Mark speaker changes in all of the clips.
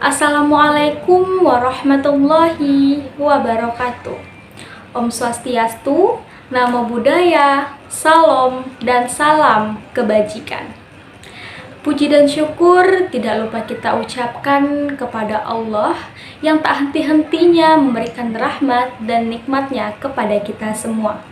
Speaker 1: Assalamualaikum warahmatullahi wabarakatuh. Om Swastiastu, Namo Buddhaya, Salam dan salam kebajikan. Puji dan syukur tidak lupa kita ucapkan kepada Allah yang tak henti-hentinya memberikan rahmat dan nikmatnya kepada kita semua.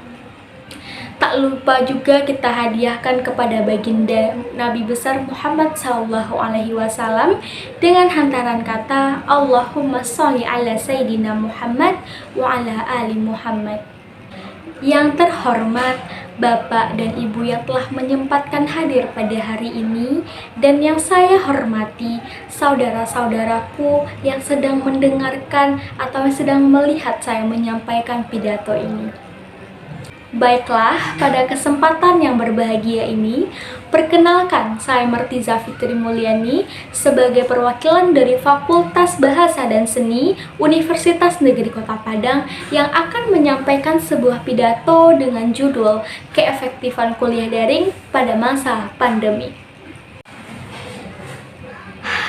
Speaker 1: Tak lupa juga kita hadiahkan kepada baginda Nabi besar Muhammad SAW dengan hantaran kata Allahumma sholli ala Sayyidina Muhammad wa ala ali Muhammad. Yang terhormat Bapak dan Ibu yang telah menyempatkan hadir pada hari ini, dan yang saya hormati saudara-saudaraku yang sedang mendengarkan atau yang sedang melihat saya menyampaikan pidato ini. Baiklah, pada kesempatan yang berbahagia ini, perkenalkan saya Martiza Fitri Mulyani sebagai perwakilan dari Fakultas Bahasa dan Seni Universitas Negeri Kota Padang yang akan menyampaikan sebuah pidato dengan judul Keefektifan Kuliah Daring pada Masa Pandemi.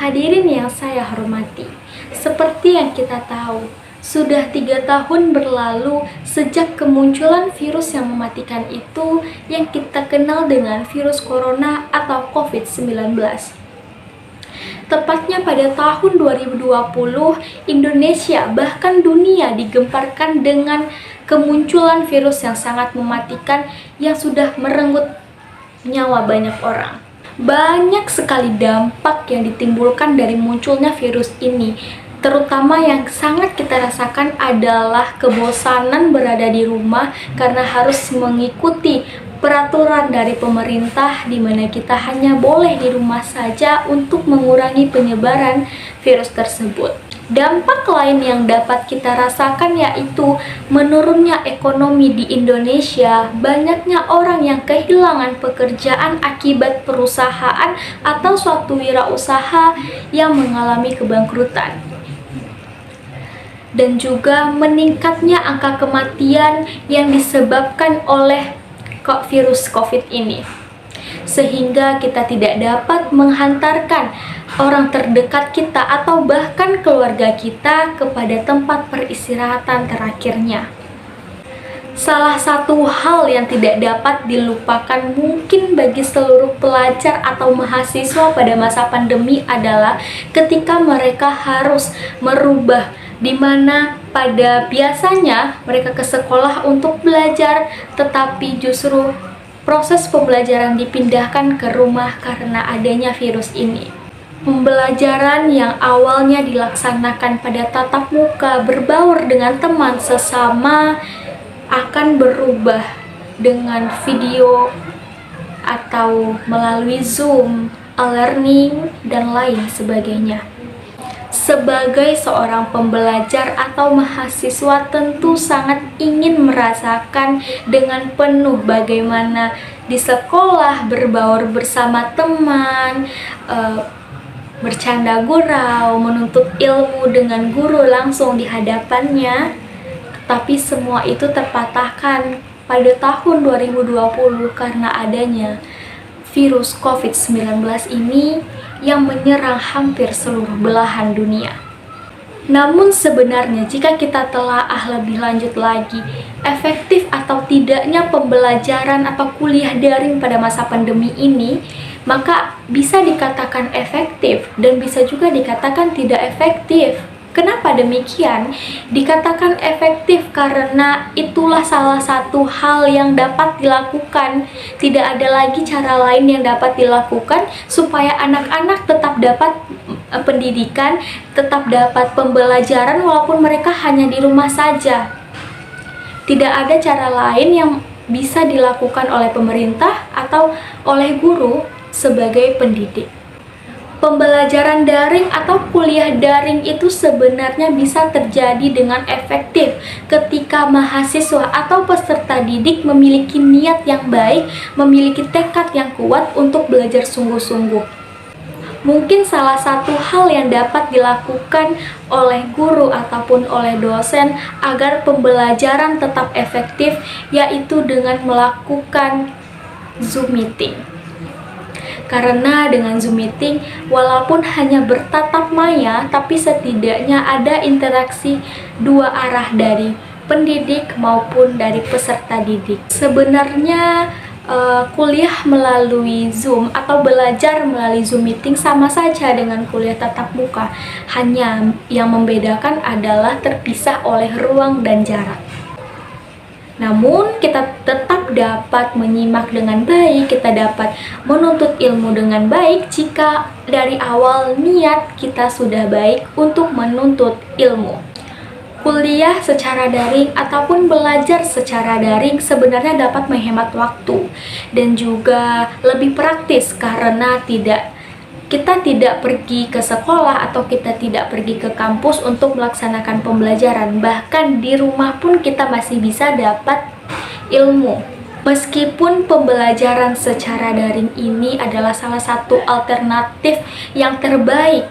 Speaker 1: Hadirin yang saya hormati, seperti yang kita tahu, sudah 3 tahun berlalu sejak kemunculan virus yang mematikan itu yang kita kenal dengan virus corona atau COVID-19. Tepatnya pada tahun 2020, Indonesia bahkan dunia digemparkan dengan kemunculan virus yang sangat mematikan yang sudah merenggut nyawa banyak orang. Banyak sekali dampak yang ditimbulkan dari munculnya virus ini. Terutama yang sangat kita rasakan adalah kebosanan berada di rumah karena harus mengikuti peraturan dari pemerintah di mana kita hanya boleh di rumah saja untuk mengurangi penyebaran virus tersebut. Dampak lain yang dapat kita rasakan yaitu menurunnya ekonomi di Indonesia, banyaknya orang yang kehilangan pekerjaan akibat perusahaan atau suatu wirausaha yang mengalami kebangkrutan. Dan juga meningkatnya angka kematian yang disebabkan oleh virus COVID ini. Sehingga kita tidak dapat menghantarkan orang terdekat kita atau bahkan keluarga kita kepada tempat peristirahatan terakhirnya. Salah satu hal yang tidak dapat dilupakan mungkin bagi seluruh pelajar atau mahasiswa pada masa pandemi adalah ketika mereka harus merubah, di mana pada biasanya mereka ke sekolah untuk belajar, tetapi justru proses pembelajaran dipindahkan ke rumah karena adanya virus ini. Pembelajaran yang awalnya dilaksanakan pada tatap muka berbaur dengan teman sesama akan berubah dengan video atau melalui Zoom, e-learning, dan lain sebagainya. Sebagai seorang pembelajar atau mahasiswa tentu sangat ingin merasakan dengan penuh bagaimana di sekolah berbaur bersama teman, bercanda gurau, menuntut ilmu dengan guru langsung di hadapannya. Tapi semua itu terpatahkan pada tahun 2020 karena adanya virus COVID-19 ini yang menyerang hampir seluruh belahan dunia. Namun sebenarnya jika kita telaah lebih lanjut lagi, efektif atau tidaknya pembelajaran atau kuliah daring pada masa pandemi ini, maka bisa dikatakan efektif dan bisa juga dikatakan tidak efektif. Kenapa demikian? Dikatakan efektif karena itulah salah satu hal yang dapat dilakukan. Tidak ada lagi cara lain yang dapat dilakukan supaya anak-anak tetap dapat pendidikan, tetap dapat pembelajaran walaupun mereka hanya di rumah saja. Tidak ada cara lain yang bisa dilakukan oleh pemerintah atau oleh guru sebagai pendidik. Pembelajaran daring atau kuliah daring itu sebenarnya bisa terjadi dengan efektif ketika mahasiswa atau peserta didik memiliki niat yang baik, memiliki tekad yang kuat untuk belajar sungguh-sungguh. Mungkin salah satu hal yang dapat dilakukan oleh guru ataupun oleh dosen agar pembelajaran tetap efektif yaitu dengan melakukan Zoom meeting. Karena dengan Zoom meeting, walaupun hanya bertatap maya, tapi setidaknya ada interaksi dua arah dari pendidik maupun dari peserta didik. Sebenarnya kuliah melalui Zoom atau belajar melalui Zoom meeting sama saja dengan kuliah tatap muka. Hanya yang membedakan adalah terpisah oleh ruang dan jarak. Namun, kita tetap dapat menyimak dengan baik, kita dapat menuntut ilmu dengan baik jika dari awal niat kita sudah baik untuk menuntut ilmu. Kuliah secara daring ataupun belajar secara daring sebenarnya dapat menghemat waktu dan juga lebih praktis karena kita tidak pergi ke sekolah atau kita tidak pergi ke kampus untuk melaksanakan pembelajaran. Bahkan di rumah pun kita masih bisa dapat ilmu. Meskipun pembelajaran secara daring ini adalah salah satu alternatif yang terbaik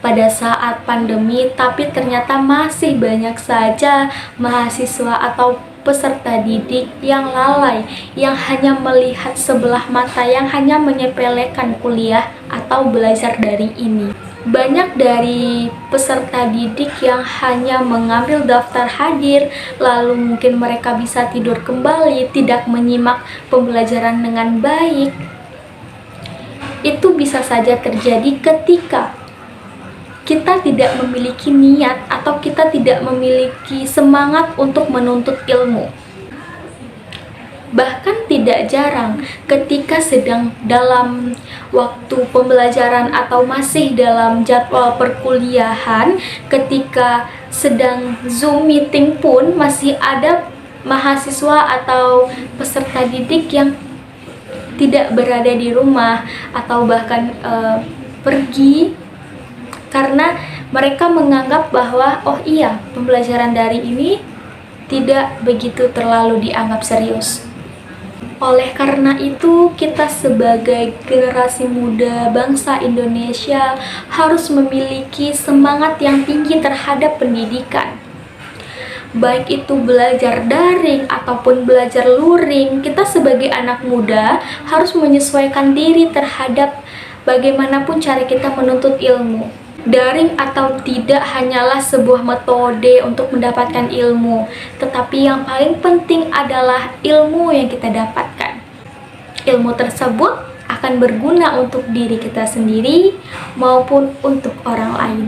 Speaker 1: pada saat pandemi, tapi ternyata masih banyak saja mahasiswa atau peserta didik yang lalai, yang hanya melihat sebelah mata, yang hanya menyepelekan kuliah atau belajar daring ini. Banyak dari peserta didik yang hanya mengambil daftar hadir, lalu mungkin mereka bisa tidur kembali, tidak menyimak pembelajaran dengan baik. Itu bisa saja terjadi ketika kita tidak memiliki niat atau kita tidak memiliki semangat untuk menuntut ilmu. Bahkan tidak jarang ketika sedang dalam waktu pembelajaran atau masih dalam jadwal perkuliahan, ketika sedang Zoom meeting pun masih ada mahasiswa atau peserta didik yang tidak berada di rumah atau bahkan pergi karena mereka menganggap bahwa oh iya, pembelajaran daring ini tidak begitu terlalu dianggap serius. Oleh karena itu, kita sebagai generasi muda bangsa Indonesia harus memiliki semangat yang tinggi terhadap pendidikan. Baik itu belajar daring ataupun belajar luring, kita sebagai anak muda harus menyesuaikan diri terhadap bagaimanapun cara kita menuntut ilmu. Daring atau tidak hanyalah sebuah metode untuk mendapatkan ilmu, tetapi yang paling penting adalah ilmu yang kita dapatkan. Ilmu tersebut akan berguna untuk diri kita sendiri maupun untuk orang lain.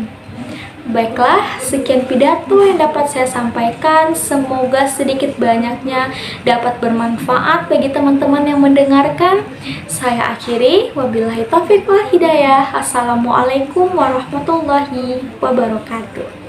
Speaker 1: Baiklah, sekian pidato yang dapat saya sampaikan. Semoga sedikit banyaknya dapat bermanfaat bagi teman-teman yang mendengarkan. Saya akhiri, wabillahi taufiq wal hidayah. Assalamualaikum warahmatullahi wabarakatuh.